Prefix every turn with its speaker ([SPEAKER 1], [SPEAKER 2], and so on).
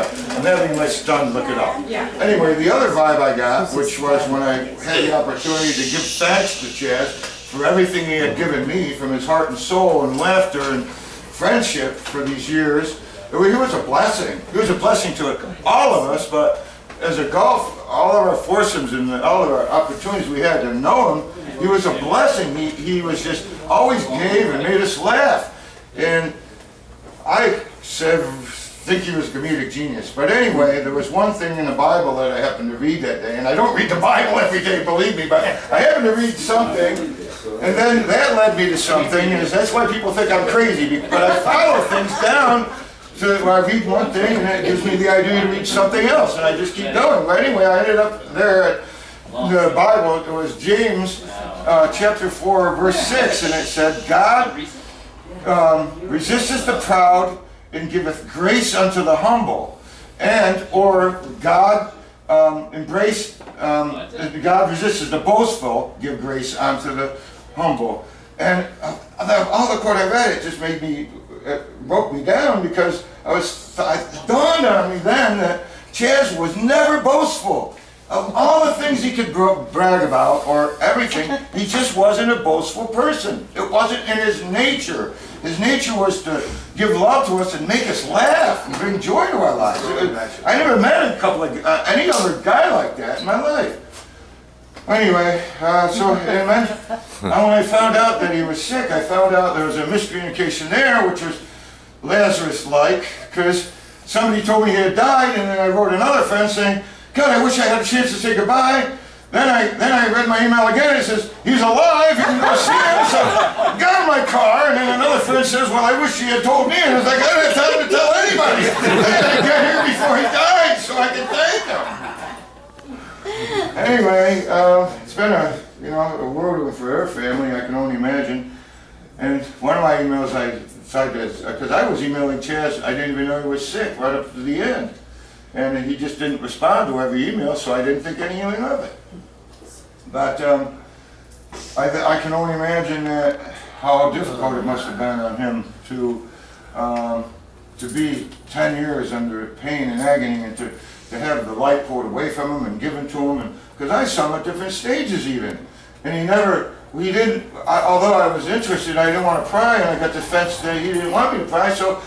[SPEAKER 1] I'm having my son look it up.
[SPEAKER 2] Yeah.
[SPEAKER 1] Anyway, the other vibe I got, which was when I had the opportunity to give thanks to Chaz for everything he had given me, from his heart and soul and laughter and friendship for these years. He was a blessing. He was a blessing to all of us, but as a golf, all of our foursomes and all of our opportunities we had to know him, he was a blessing. He was just always gave and made us laugh. And I think he was a comedic genius. But anyway, there was one thing in the Bible that I happened to read that day, and I don't read the Bible every day, believe me, but I happened to read something, and then that led me to something, and that's why people think I'm crazy, but I follow things down so that when I read one thing, and it gives me the idea to read something else, and I just keep going. But anyway, I ended up there at the Bible. It was James chapter 4, verse 6, and it said, God resisteth the proud and giveth grace unto the humble. And, or God God resisteth the boastful, give grace unto the humble. And all the quote I read, it just made me, it broke me down, because it dawned on me then that Chaz was never boastful. Of all the things he could brag about, or everything, he just wasn't a boastful person. It wasn't in his nature. His nature was to give love to us and make us laugh and bring joy to our lives. I never met any other guy like that in my life. Anyway, and then when I found out that he was sick, I found out there was a miscommunication there, which was Lazarus-like, because somebody told me he had died, and then I wrote another friend saying, God, I wish I had a chance to say goodbye. Then I read my email again, and it says, he's alive, you can go see him. So I got in my car, and then another friend says, well, I wish he had told me. And I was like, I didn't have time to tell anybody. I had to get here before he died so I could thank him. Anyway, it's been a whirlwind for our family, I can only imagine. And one of my emails I decided to, because I was emailing Chaz, I didn't even know he was sick right up to the end. And he just didn't respond to every email, so I didn't think anything of it. But I can only imagine how difficult it must have been on him to be 10 years under pain and agony, and to have the light pulled away from him and given to him. Because I saw him at different stages even. And although I was interested, I didn't want to pry, and I got the fence that he didn't want me to pry, so